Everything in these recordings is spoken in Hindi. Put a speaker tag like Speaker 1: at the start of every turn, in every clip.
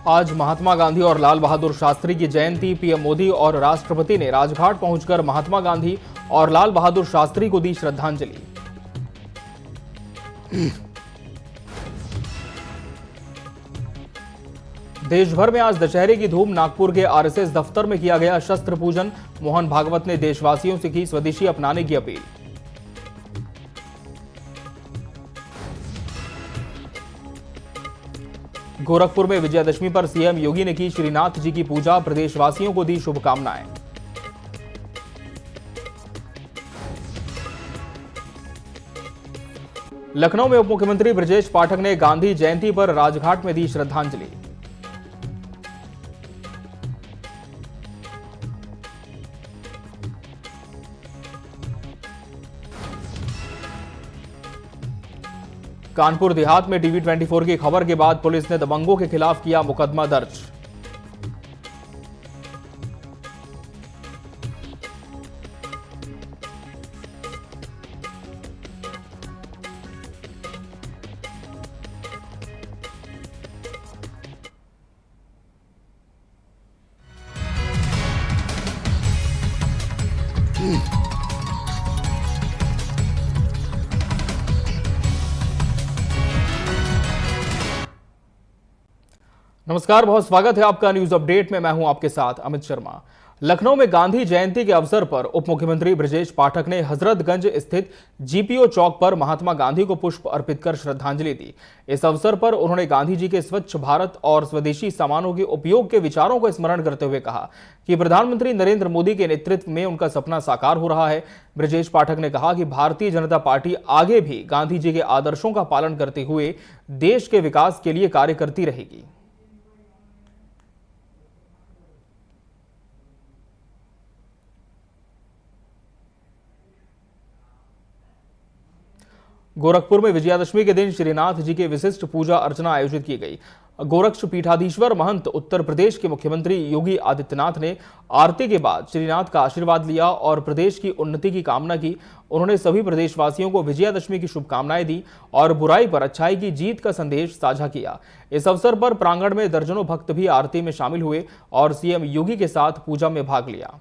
Speaker 1: आज महात्मा गांधी और लाल बहादुर शास्त्री की जयंती। पीएम मोदी और राष्ट्रपति ने राजघाट पहुंचकर महात्मा गांधी और लाल बहादुर शास्त्री को दी श्रद्धांजलि। देश भर में आज दशहरे की धूम। नागपुर के आरएसएस दफ्तर में किया गया शस्त्र पूजन। मोहन भागवत ने देशवासियों से की स्वदेशी अपनाने की अपील। गोरखपुर में विजयादशमी पर सीएम योगी ने की श्रीनाथ जी की पूजा। प्रदेशवासियों को दी शुभकामनाएं। लखनऊ में उप मुख्यमंत्री ब्रजेश पाठक ने गांधी जयंती पर राजघाट में दी श्रद्धांजलि। कानपुर देहात में टीवी 24 की खबर के बाद पुलिस ने दबंगों के खिलाफ किया मुकदमा दर्ज। नमस्कार, बहुत स्वागत है आपका न्यूज अपडेट में। मैं हूं आपके साथ अमित शर्मा। लखनऊ में गांधी जयंती के अवसर पर उप मुख्यमंत्री ब्रजेश पाठक ने हजरतगंज स्थित जीपीओ चौक पर महात्मा गांधी को पुष्प अर्पित कर श्रद्धांजलि दी। इस अवसर पर उन्होंने गांधी जी के स्वच्छ भारत और स्वदेशी सामानों के उपयोग के विचारों को स्मरण करते हुए कहा कि प्रधानमंत्री नरेंद्र मोदी के नेतृत्व में उनका सपना साकार हो रहा है। ब्रजेश पाठक ने कहा कि भारतीय जनता पार्टी आगे भी गांधी जी के आदर्शों का पालन करते हुए देश के विकास के लिए कार्य करती रहेगी। गोरखपुर में विजयादशमी के दिन श्रीनाथ जी की विशिष्ट पूजा अर्चना आयोजित की गई। गोरक्ष पीठाधीश्वर महंत उत्तर प्रदेश के मुख्यमंत्री योगी आदित्यनाथ ने आरती के बाद श्रीनाथ का आशीर्वाद लिया और प्रदेश की उन्नति की कामना की। उन्होंने सभी प्रदेशवासियों को विजयादशमी की शुभकामनाएं दी और बुराई पर अच्छाई की जीत का संदेश साझा किया। इस अवसर पर प्रांगण में दर्जनों भक्त भी आरती में शामिल हुए और सीएम योगी के साथ पूजा में भाग लिया।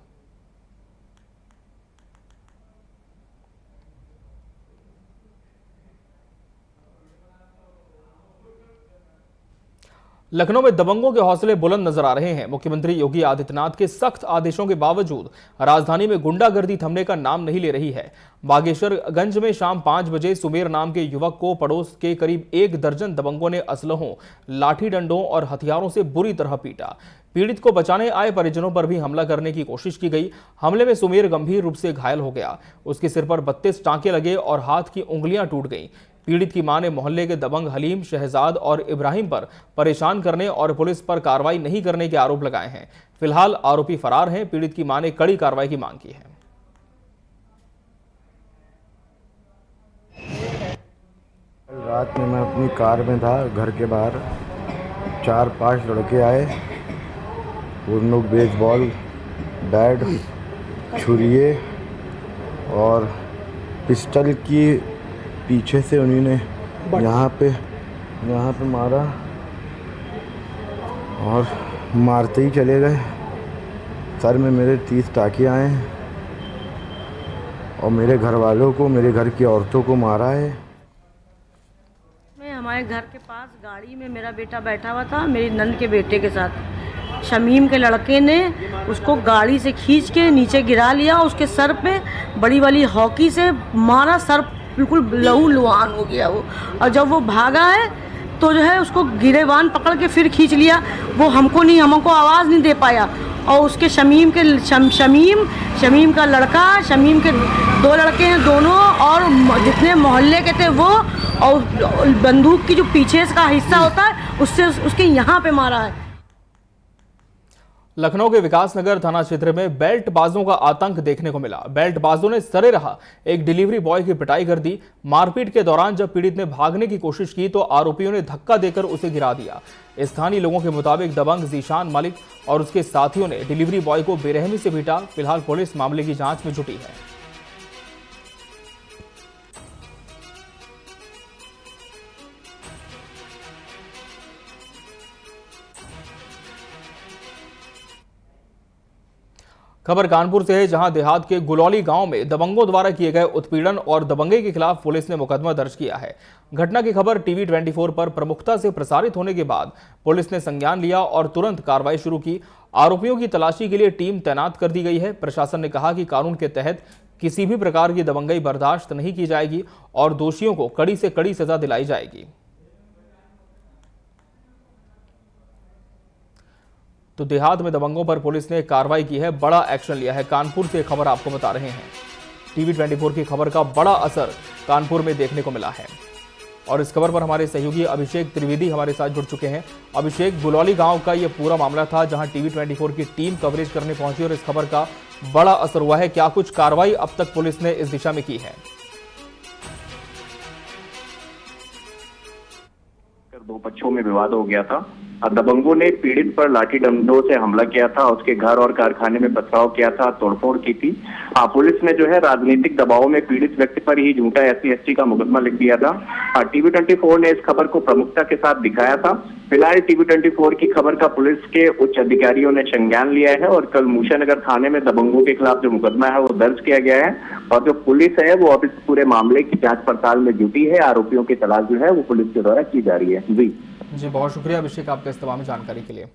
Speaker 1: लखनऊ में दबंगों के हौसले बुलंद नजर आ रहे हैं। मुख्यमंत्री योगी आदित्यनाथ के सख्त आदेशों के बावजूद राजधानी में गुंडागर्दी थमने का नाम नहीं ले रही है। बागेश्वरगंज में शाम 5 बजे सुमेर नाम के युवक को पड़ोस के करीब 1 दर्जन दबंगों ने असलहों, लाठी डंडों और हथियारों से बुरी तरह पीटा। पीड़ित को बचाने आए परिजनों पर भी हमला करने की कोशिश की गई। हमले में सुमेर गंभीर रूप से घायल हो गया। उसके सिर पर 32 टांके लगे और हाथ की उंगलियां टूट गईं। पीड़ित की मां ने मोहल्ले के दबंग हलीम, शहजाद और इब्राहिम पर परेशान करने और पुलिस पर कार्रवाई नहीं करने के आरोप लगाए हैं। फिलहाल आरोपी फरार हैं। पीड़ित की मां ने कड़ी कार्रवाई की मांग की है।
Speaker 2: रात में मैं अपनी कार में था, घर के बाहर 4-5 लड़के आए। उन लोग बेसबॉल बैट, छुरिये और पिस्टल की पीछे से उन्होंने यहाँ पे मारा और मारते ही चले गए। सर में मेरे 30 टाँके आए और मेरे घर वालों को, मेरे घर की औरतों को मारा है।
Speaker 3: हमारे घर के पास गाड़ी में मेरा बेटा बैठा हुआ था मेरी नंद के बेटे के साथ। शमीम के लड़के ने उसको गाड़ी से खींच के नीचे गिरा लिया। उसके सर पे बड़ी वाली हॉकी से मारा। सर बिल्कुल लहू लुहान हो गया वो। और जब वो भागा है तो जो है उसको गिरेबान पकड़ के फिर खींच लिया। वो हमको आवाज़ नहीं दे पाया। और उसके शमीम का लड़का, शमीम के 2 लड़के हैं दोनों, और जितने मोहल्ले के थे वो, और बंदूक की जो पीछे का हिस्सा होता है उससे उसके यहाँ पे मारा है।
Speaker 1: लखनऊ के विकासनगर थाना क्षेत्र में बेल्टबाजों का आतंक देखने को मिला। बेल्टबाजों ने सरेराह एक डिलीवरी बॉय की पिटाई कर दी। मारपीट के दौरान जब पीड़ित ने भागने की कोशिश की तो आरोपियों ने धक्का देकर उसे गिरा दिया। स्थानीय लोगों के मुताबिक दबंग जीशान मलिक और उसके साथियों ने डिलीवरी बॉय को बेरहमी से पीटा। फिलहाल पुलिस मामले की जांच में जुटी है। खबर कानपुर से है, जहां देहात के गुलौली गांव में दबंगों द्वारा किए गए उत्पीड़न और दबंगे के खिलाफ पुलिस ने मुकदमा दर्ज किया है। घटना की खबर टीवी 24 पर प्रमुखता से प्रसारित होने के बाद पुलिस ने संज्ञान लिया और तुरंत कार्रवाई शुरू की। आरोपियों की तलाशी के लिए टीम तैनात कर दी गई है। प्रशासन ने कहा कि कानून के तहत किसी भी प्रकार की दबंगई बर्दाश्त नहीं की जाएगी और दोषियों को कड़ी से कड़ी सजा दिलाई जाएगी। तो देहात में दबंगों पर पुलिस ने कार्रवाई की है, बड़ा एक्शन लिया है। कानपुर से खबर आपको बता रहे हैं। टीवी 24 की खबर का बड़ा असर कानपुर में देखने को मिला है और इस खबर पर हमारे सहयोगी अभिषेक त्रिवेदी हमारे साथ जुड़ चुके हैं। अभिषेक, गुलौली गांव का यह पूरा मामला था जहां टीवी 24 की टीम कवरेज करने पहुंची और इस खबर का बड़ा असर हुआ है। क्या कुछ कार्रवाई अब तक पुलिस ने इस दिशा में की है?
Speaker 4: दो पक्षों में विवाद हो गया था। दबंगों ने पीड़ित पर लाठी डंडों से हमला किया था, उसके घर और कारखाने में पथराव किया था, तोड़फोड़ की थी। पुलिस ने जो है राजनीतिक दबाव में पीड़ित व्यक्ति पर ही झूठा SC/ST का मुकदमा लिख दिया था। टीवी 24 ने इस खबर को प्रमुखता के साथ दिखाया था। फिलहाल टीवी 24 की खबर का पुलिस के उच्च अधिकारियों ने संज्ञान लिया है और कल मूसानगर थाने में दबंगों के खिलाफ जो मुकदमा है वो दर्ज किया गया है और जो पुलिस है वो अब इस पूरे मामले की जांच पड़ताल में जुटी है। आरोपियों की तलाश जो है वो पुलिस के द्वारा की जा रही है।
Speaker 1: जी बहुत शुक्रिया अभिषेक आपका इस तमाम जानकारी के लिए।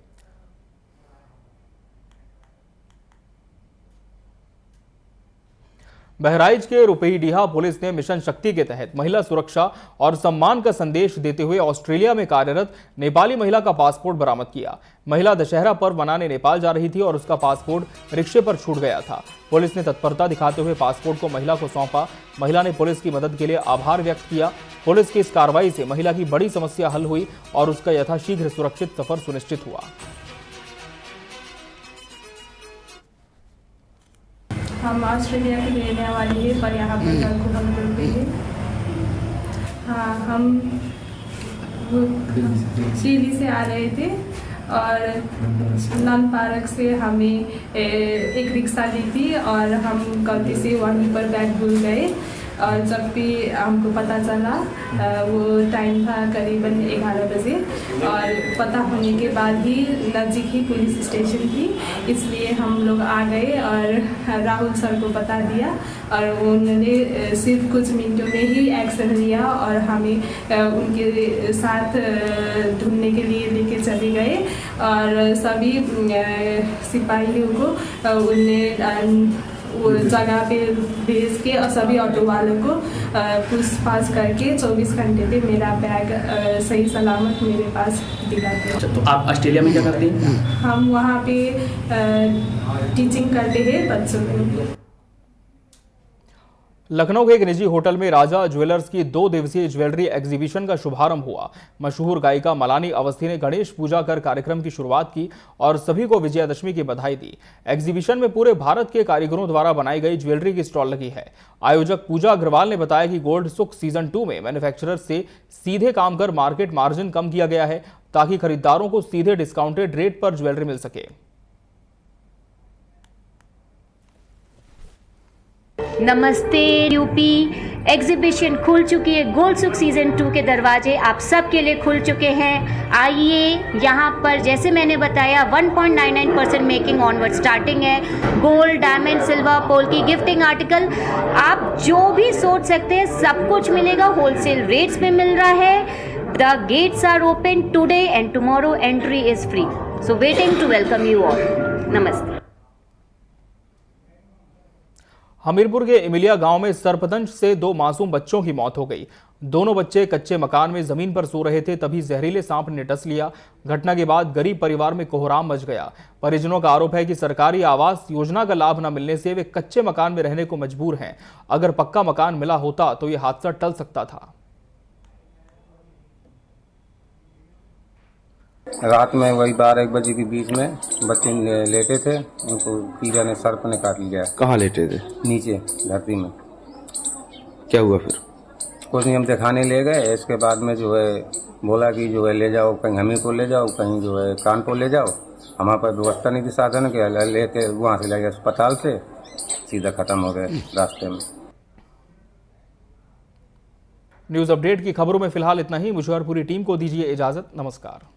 Speaker 1: बहराइच के रुपहीडीहा पुलिस ने मिशन शक्ति के तहत महिला सुरक्षा और सम्मान का संदेश देते हुए ऑस्ट्रेलिया में कार्यरत नेपाली महिला का पासपोर्ट बरामद किया। महिला दशहरा पर्व मनाने नेपाल जा रही थी और उसका पासपोर्ट रिक्शे पर छूट गया था। पुलिस ने तत्परता दिखाते हुए पासपोर्ट को महिला को सौंपा। महिला ने पुलिस की मदद के लिए आभार व्यक्त किया। पुलिस की इस कार्रवाई से महिला की बड़ी समस्या हल हुई और उसका यथाशीघ्र सुरक्षित सफर सुनिश्चित हुआ।
Speaker 5: हम ऑस्ट्रेलिया के रहने वाली है पर यहाँ पर कल को हम जुड़ते हैं। हाँ, हम दिल्ली से आ रहे थे और नन पार्क से हमें एक रिक्शा ली थी और हम गलती से वहीं पर बैग भूल गए और जब भी हमको पता चला वो टाइम था करीबन 11 बजे और पता होने के बाद ही नज़दीक ही पुलिस स्टेशन थी, इसलिए हम लोग आ गए और राहुल सर को बता दिया और उन्होंने सिर्फ कुछ मिनटों में ही एक्शन लिया और हमें उनके साथ ढूंढने के लिए लेके चले गए और सभी सिपाहियों को उन्हें वो जगह पे भेज के और सभी ऑटो वालों को पूछताछ करके 24 घंटे पे मेरा बैग सही सलामत मेरे पास दिला दिया।
Speaker 6: तो आप ऑस्ट्रेलिया में क्या करते हैं?
Speaker 5: हम वहाँ पे टीचिंग करते हैं बच्चों को।
Speaker 1: लखनऊ के एक निजी होटल में राजा ज्वेलर्स की 2 दिवसीय ज्वेलरी एग्जीबिशन का शुभारंभ हुआ। मशहूर गायिका मलानी अवस्थी ने गणेश पूजा कर कार्यक्रम की शुरुआत की और सभी को विजयादशमी की बधाई दी। एग्जीबिशन में पूरे भारत के कारीगरों द्वारा बनाई गई ज्वेलरी की स्टॉल लगी है। आयोजक पूजा अग्रवाल ने बताया कि गोल्ड सुख सीजन 2 में मैन्युफैक्चरर से सीधे काम कर मार्केट मार्जिन कम किया गया है ताकि खरीदारों को सीधे डिस्काउंटेड रेट पर ज्वेलरी मिल सके।
Speaker 7: नमस्ते यूपी। एग्जीबिशन खुल चुकी है। गोल्ड सुख सीजन 2 के दरवाजे आप सब के लिए खुल चुके हैं। आइए यहाँ पर, जैसे मैंने बताया 1.99% मेकिंग ऑनवर्ड स्टार्टिंग है। Gold, diamond, silver, polki, gifting article आप जो भी सोच सकते हैं सब कुछ मिलेगा। होलसेल रेट्स पे मिल रहा है। The gates are open today and tomorrow entry is free. So waiting to welcome you all. नमस्ते।
Speaker 1: हमीरपुर के इमिलिया गांव में सर्पदंश से 2 मासूम बच्चों की मौत हो गई। दोनों बच्चे कच्चे मकान में जमीन पर सो रहे थे, तभी जहरीले सांप ने डस लिया। घटना के बाद गरीब परिवार में कोहराम मच गया। परिजनों का आरोप है कि सरकारी आवास योजना का लाभ न मिलने से वे कच्चे मकान में रहने को मजबूर हैं। अगर पक्का मकान मिला होता तो यह हादसा टल सकता था।
Speaker 8: रात में वही 12-1 बजे के बीच में बच्चे लेटे थे, उनको कीड़ा ने, सर्प ने काट लिया।
Speaker 2: कहाँ लेटे थे?
Speaker 8: नीचे धरती में।
Speaker 2: क्या हुआ फिर?
Speaker 8: कुछ नहीं, हम दिखाने ले गए। इसके बाद में जो है बोला कि जो है ले जाओ, कहीं हमी को ले जाओ, कहीं जो है कानपुर ले जाओ। हमारे पास व्यवस्था नहीं थी साधन के, लेते वहाँ से लगे अस्पताल से, सीधा खत्म हो गए रास्ते में।
Speaker 1: न्यूज अपडेट की खबरों में फिलहाल इतना ही। मुझे और पूरी टीम को दीजिए इजाजत। नमस्कार।